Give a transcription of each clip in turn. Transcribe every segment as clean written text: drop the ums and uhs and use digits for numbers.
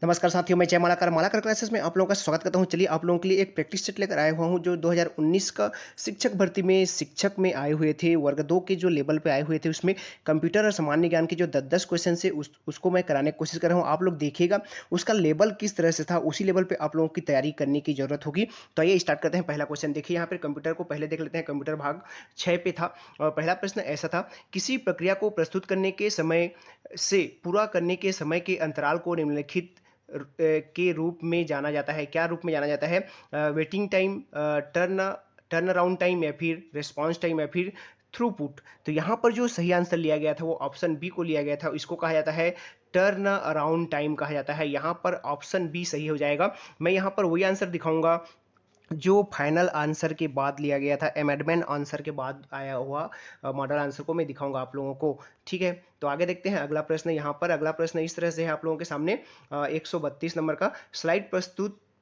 नमस्कार साथियों, मैं जय मालाकर मालाकर क्लासेस में आप लोगों का स्वागत करता हूं। चलिए आप लोगों के लिए एक प्रैक्टिस सेट लेकर आया हुआ हूं जो 2019 का शिक्षक भर्ती में शिक्षक में आए हुए थे। वर्ग 2 के जो लेवल पे आए हुए थे उसमें कंप्यूटर और सामान्य ज्ञान के जो 10-10 क्वेश्चन से उसको मैं कराने की कोशिश कर रहा हूं। आप लोग देखिएगा उसका लेवल किस तरह से था, उसी लेवल पे आप लोगों की तैयारी करने की जरूरत होगी। तो आइए स्टार्ट करते हैं। पहला क्वेश्चन देखिए, यहाँ पे कंप्यूटर को पहले देख लेते हैं। कंप्यूटर भाग 6 पे था और पहला प्रश्न ऐसा था, किसी प्रक्रिया को प्रस्तुत करने के समय से पूरा करने के समय के अंतराल को निम्नलिखित के रूप में जाना जाता है। क्या रूप में जाना जाता है? Waiting time, turn turn around time, या फिर रिस्पॉन्स टाइम, या फिर थ्रूपुट। तो यहाँ पर जो सही आंसर लिया गया था वो ऑप्शन बी को लिया गया था। इसको कहा जाता है टर्न अराउंड टाइम कहा जाता है। यहाँ पर ऑप्शन बी सही हो जाएगा। मैं यहाँ पर वही आंसर दिखाऊंगा जो फाइनल आंसर के बाद लिया गया था, अमेंडमेंट आंसर के बाद आया हुआ मॉडल आंसर को मैं दिखाऊंगा आप लोगों को। ठीक है, तो आगे देखते हैं अगला प्रश्न। यहाँ पर अगला प्रश्न इस तरह से है आप लोगों के सामने, 132 नंबर का। स्लाइड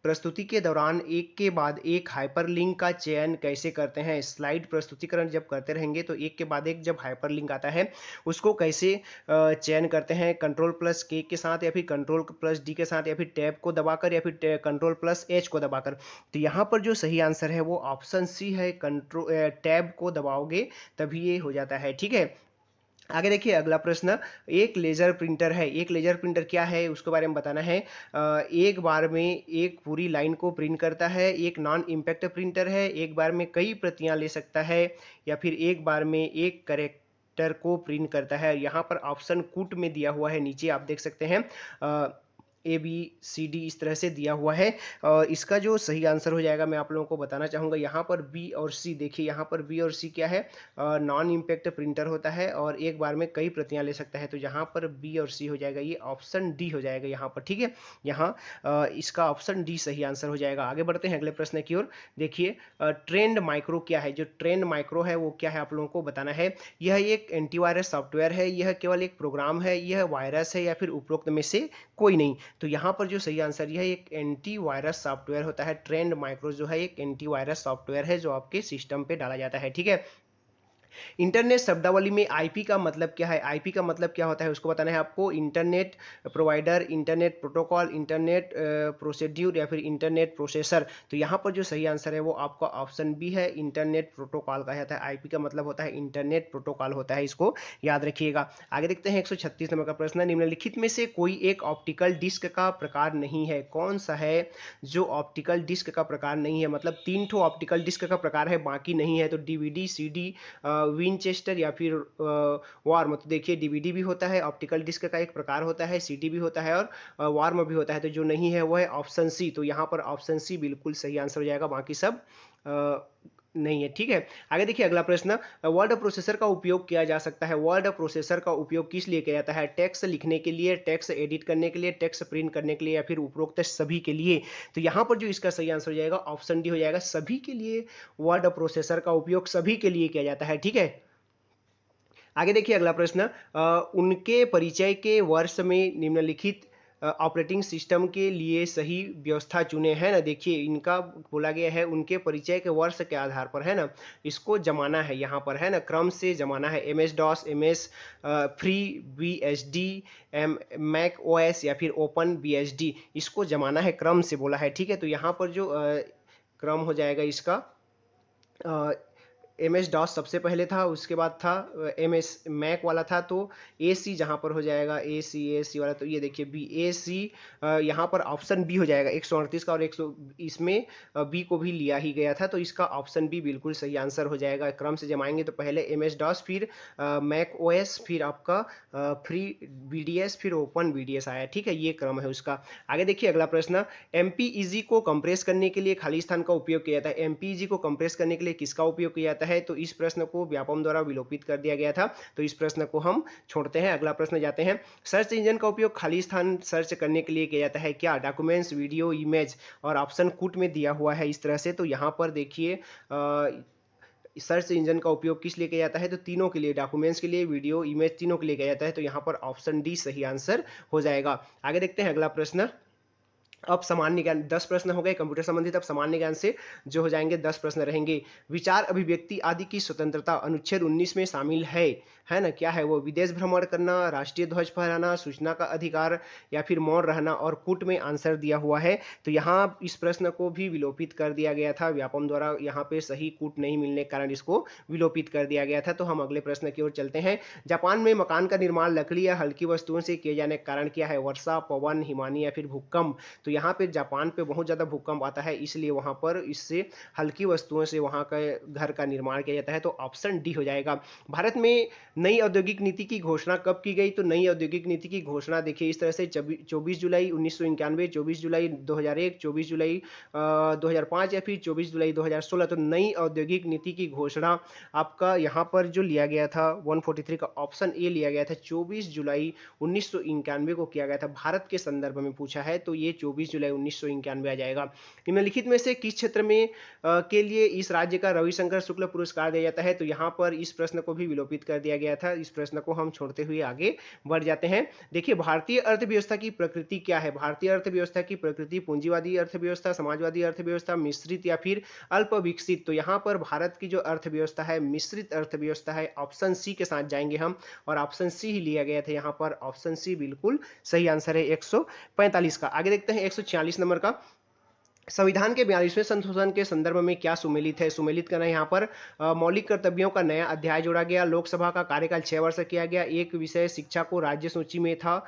प्रस्तुति के दौरान एक के बाद एक हाइपरलिंक का चयन कैसे करते हैं? स्लाइड प्रस्तुतिकरण जब करते रहेंगे तो एक के बाद एक जब हाइपरलिंक आता है उसको कैसे चयन करते हैं? कंट्रोल प्लस के साथ, या फिर कंट्रोल प्लस डी के साथ, या फिर टैब को दबाकर, या फिर कंट्रोल प्लस एच को दबाकर। तो यहाँ पर जो सही आंसर है वो ऑप्शन सी है, कंट्रोल टैब को दबाओगे तभी ये हो जाता है। ठीक है, आगे देखिए अगला प्रश्न। एक लेजर प्रिंटर है। एक लेजर प्रिंटर क्या है उसके बारे में बताना है। एक बार में एक पूरी लाइन को प्रिंट करता है। एक नॉन इम्पैक्ट प्रिंटर है। एक बार में कई प्रतियां ले सकता है, या फिर एक बार में एक करेक्टर को प्रिंट करता है। यहाँ पर ऑप्शन कूट में दिया हुआ है, नीचे आप देख सकते हैं ए बी सी डी इस तरह से दिया हुआ है। इसका जो सही आंसर हो जाएगा मैं आप लोगों को बताना चाहूँगा। यहाँ पर बी और सी देखिए, यहाँ पर बी और सी क्या है? नॉन इम्पैक्ट प्रिंटर होता है और एक बार में कई प्रतियां ले सकता है। तो यहाँ पर बी और सी हो जाएगा, ये ऑप्शन डी हो जाएगा यहाँ पर। ठीक है, यहाँ इसका ऑप्शन डी सही आंसर हो जाएगा। आगे बढ़ते हैं अगले प्रश्न की ओर। देखिए ट्रेंड माइक्रो क्या है? जो ट्रेंड माइक्रो है वो क्या है आप लोगों को बताना है। यह एक एंटीवायरस सॉफ्टवेयर है, यह केवल एक प्रोग्राम है, यह वायरस है, या फिर उपरोक्त में से कोई नहीं। तो यहाँ पर जो सही आंसर यह एक एंटीवायरस सॉफ्टवेयर होता है। ट्रेंड माइक्रो जो है एक एंटीवायरस सॉफ्टवेयर है जो आपके सिस्टम पे डाला जाता है। ठीक है, इंटरनेट शब्दावली में आईपी का मतलब क्या है? आईपी का मतलब क्या होता है उसको बताना है आपको। Internet provider, internet protocol, internet procedure, या फिर इंटरनेट प्रोसेसर। तो यहाँ पर जो सही आंसर है वो आपका ऑप्शन बी है, इंटरनेट प्रोटोकॉल कहा जाता है। आईपी का मतलब होता है इंटरनेट प्रोटोकॉल होता है, इसको याद रखिएगा। आगे देखते हैं 136 नंबर का प्रश्न। निम्नलिखित में से कोई एक ऑप्टिकल डिस्क का प्रकार नहीं है। कौन सा है जो ऑप्टिकल डिस्क का प्रकार नहीं है? मतलब 3 ठो ऑप्टिकल डिस्क का प्रकार है, बाकी नहीं है। तो डीवीडी, सीडी, विनचेस्टर, या फिर वार्म। तो देखिए डीवीडी भी होता है, ऑप्टिकल डिस्क का एक प्रकार होता है, सीडी भी होता है, और वार्म भी होता है। तो जो नहीं है वो है ऑप्शन सी। तो यहाँ पर ऑप्शन सी बिल्कुल सही आंसर हो जाएगा, बाकी सब नहीं है। ठीक है, आगे देखिए अगला प्रश्न। वर्ड प्रोसेसर का उपयोग किया जा सकता है। वर्ड प्रोसेसर का उपयोग किस लिए किया जाता है? टेक्स्ट लिखने के लिए, टेक्स्ट एडिट करने के लिए, टेक्स्ट प्रिंट करने के लिए, या फिर उपरोक्त सभी के लिए। तो यहाँ पर जो इसका सही आंसर हो जाएगा ऑप्शन डी हो जाएगा, सभी के लिए। वर्ड प्रोसेसर का उपयोग सभी के लिए किया जाता है। ठीक है, आगे देखिए अगला प्रश्न। उनके परिचय के वर्ष में निम्नलिखित ऑपरेटिंग सिस्टम के लिए सही व्यवस्था चुने, है ना। देखिए इनका बोला गया है उनके परिचय के वर्ष के आधार पर, है ना, इसको जमाना है यहाँ पर, है ना, क्रम से जमाना है। M S DOS, M S free, B S D, Mac O S, या फिर ओपन बी एस डी, इसको जमाना है, क्रम से बोला है। ठीक है, तो यहाँ पर जो क्रम हो जाएगा इसका, एम एस डॉस सबसे पहले था, उसके बाद था एम एस मैक वाला था। तो ए सी जहाँ पर हो जाएगा, ए सी वाला, तो ये देखिए बी ए सी, यहाँ पर ऑप्शन बी हो जाएगा। 138 का और 100 इसमें बी को भी लिया ही गया था, तो इसका ऑप्शन बी बिल्कुल सही आंसर हो जाएगा। क्रम से जमाएंगे तो पहले एम एस डॉस, फिर मैक ओ एस, फिर आपका फ्री बी डी एस, फिर ओपन बी डी एस आया। ठीक है, ये क्रम है उसका। आगे देखिए अगला प्रश्न। एमपीईजी को कंप्रेस करने के लिए खाली स्थान का उपयोग किया जाता है। एमपीईजी को कंप्रेस करने के लिए किसका उपयोग किया जाता है? तो इस प्रश्न को व्यापम द्वारा विलोपित कर दिया गया था, तो इस प्रश्न को हम छोड़ते हैं। अगला प्रश्न जाते हैं। सर्च इंजन का उपयोग खाली स्थान सर्च करने के लिए किया जाता है। क्या? डॉक्यूमेंट्स, वीडियो, इमेज, और ऑप्शन कूट में दिया हुआ है इस तरह से। तो यहाँ पर देखिए सर्च इंजन का उपयोग किस लिए किया जाता है? तो तीनों के लिए, डॉक्यूमेंट्स के लिए, वीडियो, इमेज, तीनों के लिए किया जाता है। तो यहाँ पर ऑप्शन डी सही आंसर हो जाएगा। आगे देखते हैं अगला प्रश्न। अब सामान्य ज्ञान 10 प्रश्न हो गए कंप्यूटर संबंधित। अब सामान्य ज्ञान से जो हो जाएंगे 10 प्रश्न रहेंगे। विचार अभिव्यक्ति आदि की स्वतंत्रता अनुच्छेद 19 में शामिल है ना? क्या है वो? विदेश भ्रमण करना, राष्ट्रीय ध्वज फहराना, सूचना का अधिकार या फिर मौन रहना। और कूट में आंसर दिया हुआ है, तो यहाँ इस प्रश्न को भी विलोपित कर दिया गया था व्यापम द्वारा। यहाँ पे सही कूट नहीं मिलने के कारण इसको विलोपित कर दिया गया था। तो हम अगले प्रश्न की ओर चलते हैं। जापान में मकान का निर्माण लकड़ी या हल्की वस्तुओं से किए जाने के कारण क्या है? वर्षा, पवन, हिमानी या फिर भूकंप। तो यहाँ पे जापान पे बहुत ज़्यादा भूकंप आता है, इसलिए वहाँ पर इससे हल्की वस्तुओं से वहाँ का घर का निर्माण किया जाता है। तो ऑप्शन डी हो जाएगा। भारत में नई औद्योगिक नीति की घोषणा कब की गई? तो नई औद्योगिक नीति की घोषणा देखिए इस तरह से 24 जुलाई 1991, 24 जुलाई 2001, 24 जुलाई 2005 या फिर 24 जुलाई 2016। तो नई औद्योगिक नीति की घोषणा आपका यहाँ पर जो लिया गया था 143 का ऑप्शन ए लिया गया था, 24 जुलाई 1991 को किया गया था। भारत के संदर्भ में पूछा है, तो ये 24 जुलाई 1991 आ जाएगा। निम्नलिखित में से किस क्षेत्र में के लिए इस राज्य का रविशंकर शुक्ल पुरस्कार दिया जाता है? तो यहाँ पर इस प्रश्न को भी विलोपित कर दिया गया था। इस प्रश्न को हम छोड़ते हुए आगे बढ़ जाते हैं। देखिए भारतीय अर्थव्यवस्था की प्रकृति क्या है? भारतीय अर्थव्यवस्था की प्रकृति पूंजीवादी अर्थव्यवस्था, समाजवादी अर्थव्यवस्था, मिश्रित या फिर अल्प विकसित। तो यहाँ पर भारत की जो अर्थव्यवस्था है मिश्रित अर्थव्यवस्था है। ऑप्शन सी के साथ जाएंगे हम, और ऑप्शन सी ही लिया गया था यहाँ पर। ऑप्शन सी बिल्कुल सही आंसर है 145 का। आगे देखते हैं 146 नंबर का। संविधान के 42वें संशोधन के संदर्भ में क्या सुमेलित है? सुमेलित करना यहाँ पर मौलिक कर्तव्यों का नया अध्याय जोड़ा गया, लोकसभा का कार्यकाल 6 वर्ष किया गया, एक विषय शिक्षा को राज्य सूची में था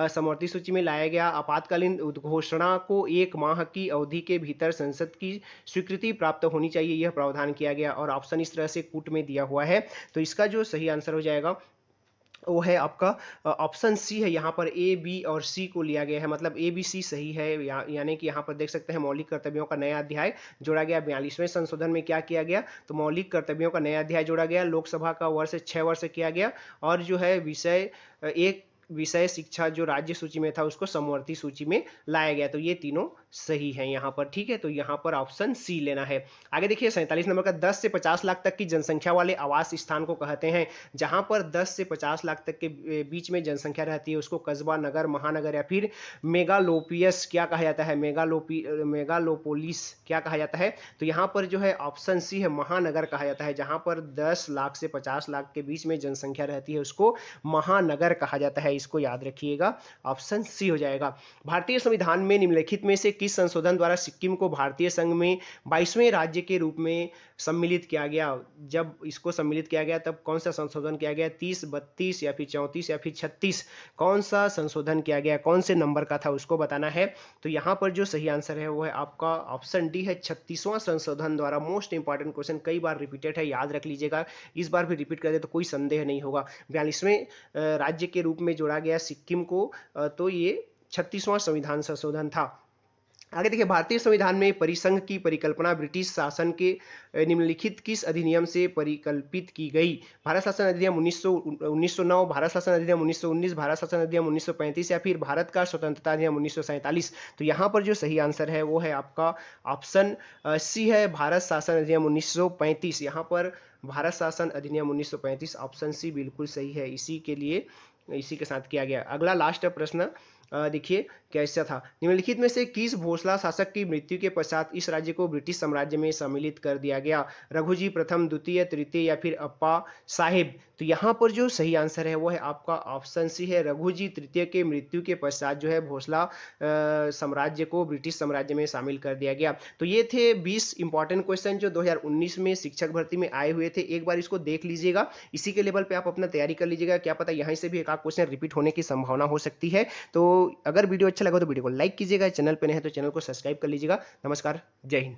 समवर्ती सूची में लाया गया, आपातकालीन उद्घोषणा को 1 माह की अवधि के भीतर संसद की स्वीकृति प्राप्त होनी चाहिए, यह प्रावधान किया गया। और ऑप्शन इस तरह से कूट में दिया हुआ है, तो इसका जो सही आंसर हो जाएगा वो है आपका ऑप्शन सी है। यहाँ पर ए, बी और सी को लिया गया है, मतलब ए, बी, सी सही है। यानी कि यहाँ पर देख सकते हैं मौलिक कर्तव्यों का नया अध्याय जोड़ा गया। 42वें संशोधन में क्या किया गया? तो मौलिक कर्तव्यों का नया अध्याय जोड़ा गया, लोकसभा का वर्ष 6 वर्ष किया गया, और जो है एक विषय शिक्षा जो राज्य सूची में था उसको समवर्ती सूची में लाया गया। तो ये तीनों सही है यहाँ पर, ठीक है। तो यहाँ पर ऑप्शन सी लेना है। आगे देखिए 47 नंबर का 10 से 50 लाख तक की जनसंख्या वाले आवास स्थान को कहते हैं। जहां पर 10 से 50 लाख तक के बीच में जनसंख्या रहती है उसको कस्बा, नगर, महानगर या फिर मेगालोपियस क्या कहा जाता है? मेगालोपोलिस क्या कहा जाता है? तो यहाँ पर जो है ऑप्शन सी है, महानगर कहा जाता है। जहां पर 10 लाख से 50 लाख के बीच में जनसंख्या रहती है उसको महानगर कहा जाता है, इसको याद रखिएगा। ऑप्शन सी हो जाएगा। भारतीय संविधान में निम्नलिखित में से किस संशोधन द्वारा सिक्किम को भारतीय संघ में 22वें राज्य के रूप में सम्मिलित किया गया? जब इसको सम्मिलित किया गया तब कौन सा संशोधन किया गया? 30, 32 या फिर 34 या फिर 36? कौन सा संशोधन किया गया, कौन से नंबर का था उसको बताना है। तो यहाँ पर जो सही आंसर है वो है आपका ऑप्शन डी है, 36वां संशोधन द्वारा। मोस्ट इंपॉर्टेंट क्वेश्चन, कई बार रिपीटेड है, याद रख लीजिएगा। इस बार भी रिपीट कर दे तो कोई संदेह नहीं होगा। 42वें राज्य के रूप में जोड़ा गया सिक्किम को, तो ये 36वां संविधान संशोधन था। आगे देखिए भारतीय संविधान में परिसंघ की परिकल्पना ब्रिटिश शासन के निम्नलिखित किस अधिनियम से परिकल्पित की गई? भारत शासन अधिनियम 1909, भारत शासन अधिनियम 1919, भारत शासन अधिनियम 1935 या फिर भारत का स्वतंत्रता अधिनियम 1947? तो यहाँ पर जो सही आंसर है वो है आपका ऑप्शन सी है, भारत शासन अधिनियम 1935। यहाँ पर भारत शासन अधिनियम 1935 ऑप्शन सी बिल्कुल सही है। इसी के साथ किया गया। अगला लास्ट प्रश्न देखिए कैसा था। निम्नलिखित में से किस भोसला शासक की मृत्यु के पश्चात इस राज्य को ब्रिटिश साम्राज्य में सम्मिलित कर दिया गया? रघुजी प्रथम, द्वितीय, तृतीय या फिर अप्पा साहेब? तो यहाँ पर जो सही आंसर है वो है आपका ऑप्शन सी है, रघुजी तृतीय के मृत्यु के पश्चात जो है भोसला साम्राज्य को ब्रिटिश साम्राज्य में शामिल कर दिया गया। तो ये थे 20 इंपॉर्टेंट क्वेश्चन जो 2019 में शिक्षक भर्ती में आए हुए थे। एक बार इसको देख लीजिएगा, इसी के लेवल पे आप अपना तैयारी कर लीजिएगा। क्या पता यहाँ से भी एक आध क्वेश्चन रिपीट होने की संभावना हो सकती है। तो अगर वीडियो अच्छा लगा तो वीडियो को लाइक कीजिएगा, चैनल पे नए हैं तो चैनल को सब्सक्राइब कर लीजिएगा। नमस्कार, जय हिंद।